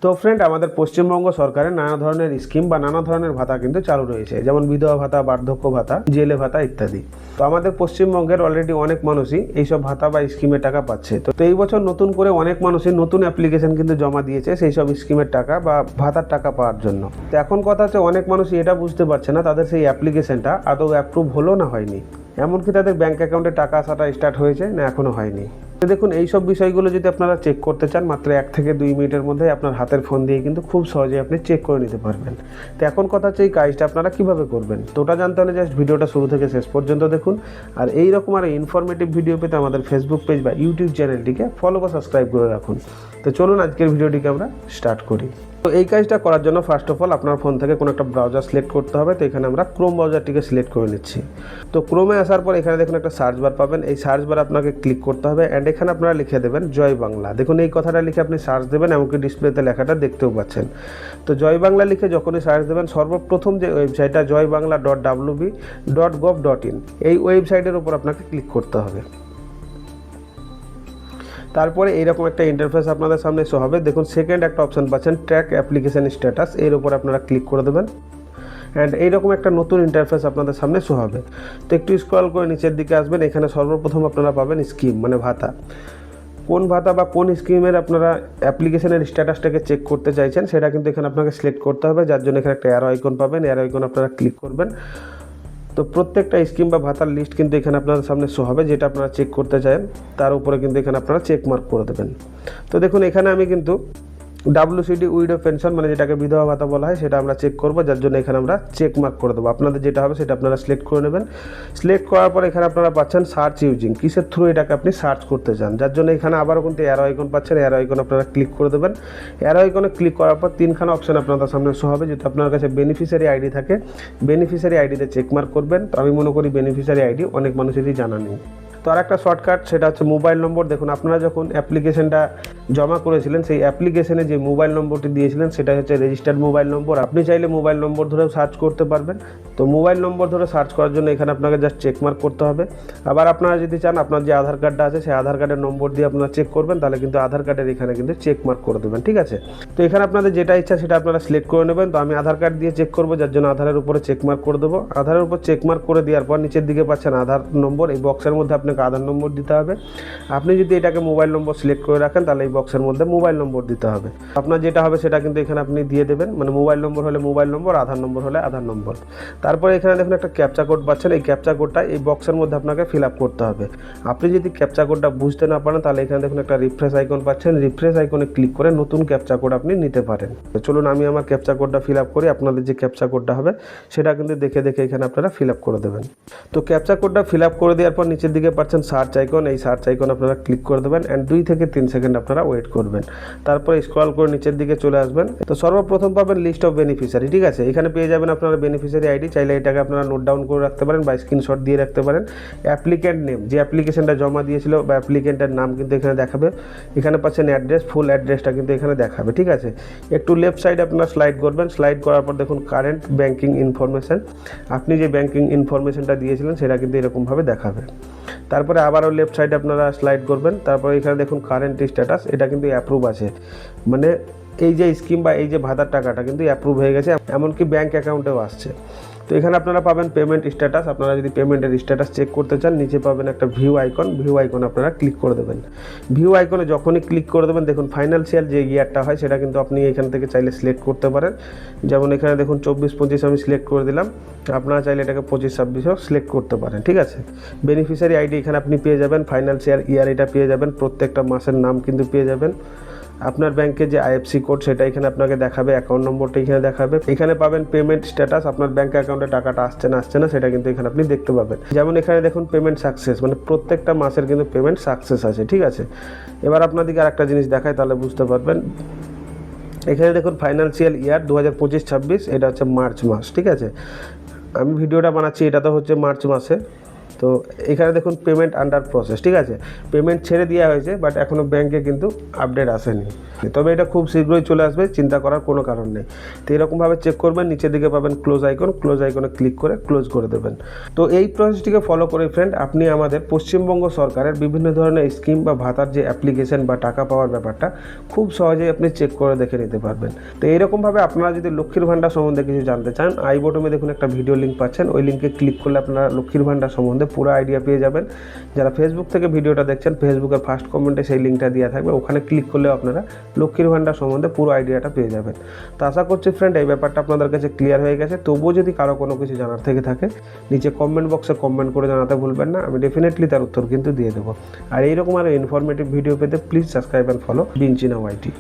তো ফ্রেন্ড, আমাদের পশ্চিমবঙ্গ সরকারের নানা ধরনের স্কিম বা নানা ধরনের ভাতা কিন্তু চালু রয়েছে, যেমন বিধবা ভাতা, বার্ধক্য ভাতা, জেলে ভাতা ইত্যাদি। তো আমাদের পশ্চিমবঙ্গের অলরেডি অনেক মানুষই এইসব ভাতা বা স্কিমের টাকা পাচ্ছে। তো এই বছর নতুন করে অনেক মানুষই নতুন অ্যাপ্লিকেশন কিন্তু জমা দিয়েছে সেই সব স্কিমের টাকা বা ভাতার টাকা পাওয়ার জন্য। তো এখন কথা হচ্ছে, অনেক মানুষই এটা বুঝতে পারছে না তাদের সেই অ্যাপ্লিকেশনটা আদৌ অ্যাপ্রুভ হলো না হয়নি, এমনকি তাদের ব্যাঙ্ক অ্যাকাউন্টে টাকা আসাটা স্টার্ট হয়েছে না এখনো হয়নি। তো দেখুন, এই সব বিষয়গুলো যদি আপনারা চেক করতে চান, মাত্র 1 থেকে 2 মিনিটের মধ্যে আপনার হাতের ফোন দিয়ে কিন্তু খুব সহজেই আপনি চেক করে নিতে পারবেন। তো এখন কথা হচ্ছে, এই কাজটা আপনারা কিভাবে করবেন। তো ওটা জানতে হলে জাস্ট ভিডিওটা শুরু থেকে শেষ পর্যন্ত দেখুন। আর এই রকম আর ইনফরমেটিভ ভিডিও পেতে আমাদের ফেসবুক পেজ বা ইউটিউব চ্যানেলটিকে ফলো বা সাবস্ক্রাইব করে রাখুন। তো চলুন আজকের ভিডিওটিকে আমরা স্টার্ট করি। তো এই কাজটা করার জন্য ফার্স্ট অফ অল আপনার ফোন থেকে কোনো একটা ব্রাউজার সিলেক্ট করতে হবে। তো এখানে আমরা ক্রোম ব্রাউজারটিকে সিলেক্ট করে নিচ্ছি। তো ক্রোমে আসার পর এখানে দেখুন একটা সার্চ বার পাবেন, এই সার্চ বার আপনাকে ক্লিক করতে হবে অ্যান্ড এখানে আপনারা লিখে দেবেন জয় বাংলা। দেখুন, এই কথাটা লিখে আপনি সার্চ দেবেন, এমনকি ডিসপ্লেতে লেখাটা দেখতেও পাচ্ছেন। তো জয় বাংলা লিখে যখনই সার্চ দেবেন, সর্বপ্রথম যে ওয়েবসাইটটা joybangla.wb.gov.in, এই ওয়েবসাইটের উপর আপনাকে ক্লিক করতে হবে। তারপরে এইরকম একটা ইন্টারফেস আপনাদের সামনে শো হবে। দেখুন, সেকেন্ড একটা অপশন পাচ্ছেন ট্র্যাক অ্যাপ্লিকেশন স্ট্যাটাস, এর উপর আপনারা ক্লিক করে দেবেন অ্যান্ড এইরকম একটা নতুন ইন্টারফেস আপনাদের সামনে শো হবে। তো একটু স্ক্রল করে নিচের দিকে আসবেন, এখানে সর্বপ্রথম আপনারা পাবেন স্কিম মানে ভাতা। কোন ভাতা বা কোন স্কিমের আপনারা অ্যাপ্লিকেশনের স্ট্যাটাসটাকে চেক করতে চাইছেন সেটা কিন্তু এখানে আপনাকে সিলেক্ট করতে হবে, যার জন্য এখানে একটা অ্যারো আইকন পাবেন, অ্যারো আইকন আপনারা ক্লিক করবেন। তো প্রত্যেকটা স্কিম বা ভাতার লিস্ট কিন্তু এখানে আপনাদের সামনে শো হবে, যেটা আপনারা চেক করতে চান তার উপরে কিন্তু এখানে আপনারা চেক মার্ক করে দেবেন। তো দেখুন, এখানে আমি কিন্তু WCD উইডো পেনশন মানে যেটাকে বিধবা ভাতা বলা হয় সেটা আমরা চেক করব, যার জন্য এখানে আমরা চেক মার্ক করে দেবো। আপনাদের যেটা হবে সেটা আপনারা সিলেক্ট করে নেবেন। সিলেক্ট করার পর এখানে আপনারা পাচ্ছেন সার্চ ইউজিং, কিসের থ্রু এটাকে আপনি সার্চ করতে চান, যার জন্য এখানে আবারও কিন্তু অ্যারো আইকন পাচ্ছেন, অ্যারো আইকন আপনারা ক্লিক করে দেবেন। অ্যারো আইকনে ক্লিক করার পর 3খানা অপশন আপনাদের সামনে শো হবে। যদি আপনার কাছে বেনিফিশিয়ারি আইডি থাকে, বেনিফিশিয়ারি আইডিতে চেক মার্ক করবেন। তো আমি মনে করি বেনিফিশিয়ারি আইডি অনেক মানুষেরই জানা নেই। তো আর একটা শর্টকাট, সেটা হচ্ছে মোবাইল নম্বর। দেখুন, আপনারা যখন অ্যাপ্লিকেশনটা জমা করেছিলেন সেই অ্যাপ্লিকেশনে যে মোবাইল নম্বরটি দিয়েছিলেন সেটা হচ্ছে রেজিস্টার্ড মোবাইল নম্বর। আপনি চাইলে মোবাইল নম্বর ধরেও সার্চ করতে পারবেন। তো মোবাইল নম্বর ধরে সার্চ করার জন্য এখানে আপনাকে জাস্ট চেক মার্ক করতে হবে। আবার আপনারা যদি চান আপনার যে আধার কার্ডটা আছে সেই আধার কার্ডের নম্বর দিয়ে আপনারা চেক করবেন, তাহলে কিন্তু আধার কার্ডের এখানে কিন্তু চেক মার্ক করে দেবেন, ঠিক আছে। তো এখানে আপনাদের যেটা ইচ্ছা সেটা আপনারা সিলেক্ট করে নেবেন। তো আমি আধার কার্ড দিয়ে চেক করবো, যার জন্য আধারের উপরে চেক মার্ক করে দেবো। আধারের উপর চেক মার্ক করে দেওয়ার পর নিচের দিকে পাচ্ছেন আধার নম্বর, এই বক্সের মধ্যে আপনাকে আধার নম্বর দিতে হবে। আপনি যদি এটাকে মোবাইল নম্বর সিলেক্ট করে রাখেন তাহলে এই বক্সের মধ্যে মোবাইল নম্বর দিতে হবে। আপনার যেটা হবে সেটা কিন্তু এখানে আপনি দিয়ে দেবেন, মানে মোবাইল নম্বর হলে মোবাইল নম্বর, আধার নম্বর হলে আধার নম্বর। তারপরে এখানে দেখুন একটা ক্যাপচা কোড পাচ্ছেন, এই ক্যাপচা কোডটা এই বক্সের মধ্যে আপনাকে ফিল আপ করতে হবে। আপনি যদি ক্যাপচা কোডটা বুঝতে না পারেন তাহলে এখানে দেখুন একটা রিফ্রেশ আইকন পাচ্ছেন, রিফ্রেশ আইকনে ক্লিক করে নতুন ক্যাপচা কোড আপনি নিতে পারেন। তো চলুন আমি আমার ক্যাপচা কোডটা ফিল আপ করি। আপনাদের যে ক্যাপচা কোডটা হবে সেটা কিন্তু দেখে দেখে এখানে আপনারা ফিল আপ করে দেবেন। তো ক্যাপচা কোডটা ফিল আপ করে দেওয়ার পর নিচের দিকে পাচ্ছেন সার্চ আইকন, এই সার্চ আইকন আপনারা ক্লিক করে দেবেন অ্যান্ড 2 থেকে 3 সেকেন্ড আপনারা ওয়েট করবেন। তারপরে স্ক্রল করে নিচের দিকে চলে আসবেন। তো সর্বপ্রথম পাবেন লিস্ট অফ বেনিফিশিয়ারি, ঠিক আছে। এখানে পেয়ে যাবেন আপনারা বেনিফিশিয়ারি আইডি, চাইলে এটাকে আপনারা নোট ডাউন করে রাখতে পারেন বা স্ক্রিনশট দিয়ে রাখতে পারেন। অ্যাপ্লিকেন্ট নেম, যে অ্যাপ্লিকেশনটা জমা দিয়েছিল বা অ্যাপ্লিকেন্টের নাম কিন্তু এখানে দেখাবে। এখানে পাচ্ছেন অ্যাড্রেস, ফুল অ্যাড্রেসটা কিন্তু এখানে দেখাবে, ঠিক আছে। একটু লেফট সাইডে আপনারা স্লাইড করবেন, স্লাইড করার পর দেখুন কারেন্ট ব্যাঙ্কিং ইনফরমেশন, আপনি যে ব্যাঙ্কিং ইনফরমেশনটা দিয়েছিলেন সেটা কিন্তু এরকমভাবে দেখাবে। তারপরে আবারও লেফট সাইডে আপনারা স্লাইড করবেন, তারপরে এখানে দেখুন কারেন্ট স্ট্যাটাস, এটা কিন্তু অ্যাপ্রুভ আছে, মানে এই যে স্কিম বা এই যে ভাতার টাকাটা কিন্তু অ্যাপ্রুভ হয়ে গেছে, এমনকি ব্যাঙ্ক অ্যাকাউন্টেও আসছে। তো এখানে আপনারা পাবেন পেমেন্ট স্ট্যাটাস। আপনারা যদি পেমেন্টের স্ট্যাটাস চেক করতে চান নিচে পাবেন একটা ভিউ আইকন, ভিউ আইকন আপনারা ক্লিক করে দেবেন। ভিউ আইকনে যখনই ক্লিক করে দেবেন দেখুন ফাইন্যান্সিয়াল যে ইয়ারটা হয় সেটা কিন্তু আপনি এখান থেকে চাইলে সিলেক্ট করতে পারেন। যেমন এখানে দেখুন 24-25 আমি সিলেক্ট করে দিলাম, আপনারা চাইলে এটাকে 25-26ও সিলেক্ট করতে পারেন, ঠিক আছে। বেনিফিশিয়ারি আইডি এখানে আপনি পেয়ে যাবেন, ফাইন্যান্সিয়াল ইয়ার এটা পেয়ে যাবেন, প্রত্যেকটা মাসের নাম কিন্তু পেয়ে যাবেন। আপনার ব্যাংকের যে IFSC কোড সেটা এখানে আপনাকে দেখাবে, অ্যাকাউন্ট নম্বরটা এখানে দেখাবে। এখানে পাবেন পেমেন্ট স্ট্যাটাস, আপনার ব্যাংক অ্যাকাউন্টে টাকাটা আসছে না সেটা কিন্তু এখানে আপনি দেখতে পাবেন। যেমন এখানে দেখুন পেমেন্ট সাকসেস, মানে প্রত্যেকটা মাসের কিন্তু পেমেন্ট সাকসেস আছে, ঠিক আছে। এবার আপনাদেরকে আরেকটা জিনিস দেখায় তাহলে বুঝতে পারবেন। এখানে দেখুন ফাইন্যান্সিয়াল ইয়ার 2025-26, এটা হচ্ছে মার্চ মাস, ঠিক আছে। আমি ভিডিওটা বানাচ্ছি এটা তো হচ্ছে মার্চ মাসে। তো এখানে দেখুন পেমেন্ট আন্ডার প্রসেস, ঠিক আছে, পেমেন্ট ছেড়ে দেওয়া হয়েছে বাট এখনও ব্যাংকে কিন্তু আপডেট আসেনি, তবে এটা খুব শীঘ্রই চলে আসবে, চিন্তা করার কোনো কারণ নেই। তো এরকমভাবে চেক করবেন, নিচের দিকে পাবেন ক্লোজ আইকনে ক্লিক করে ক্লোজ করে দেবেন। তো এই প্রসেসটিকে ফলো করে ফ্রেন্ড আপনি আমাদের পশ্চিমবঙ্গ সরকারের বিভিন্ন ধরনের স্কিম বা ভাতার যে অ্যাপ্লিকেশন বা টাকা পাওয়ার ব্যাপারটা খুব সহজেই আপনি চেক করে দেখে নিতে পারবেন। তো এইরকমভাবে আপনারা যদি লক্ষ্মীর ভাণ্ডার সম্বন্ধে কিছু জানতে চান, আই বটমে দেখুন একটা ভিডিও লিঙ্ক পাচ্ছেন, ওই লিঙ্কে ক্লিক করলে আপনারা লক্ষ্মীর ভাণ্ডার সম্বন্ধে পুরো আইডিয়া পেয়ে যাবেন। যারা ফেসবুক থেকে ভিডিওটা দেখছেন, ফেসবুকের ফার্স্ট কমেন্টে সেই লিঙ্কটা দেওয়া থাকবে, ওখানে ক্লিক করলেও আপনারা লক্ষ্মীর ভাণ্ডার সম্বন্ধে পুরো আইডিয়াটা পেয়ে যাবেন। তো আশা করছি ফ্রেন্ড এই ব্যাপারটা আপনাদের কাছে ক্লিয়ার হয়ে গেছে। তবুও যদি কারো কোনো কিছু জানার থেকে থাকে নিচে কমেন্ট বক্সে কমেন্ট করে জানাতে ভুলবেন না, আমি ডেফিনেটলি তার উত্তর কিন্তু দিয়ে দেবো। আর এইরকম আরও ইনফরমেটিভ ভিডিও পেতে প্লিজ সাবস্ক্রাইব অ্যান্ড ফলো বিঞ্চিনা ওয়াইটি।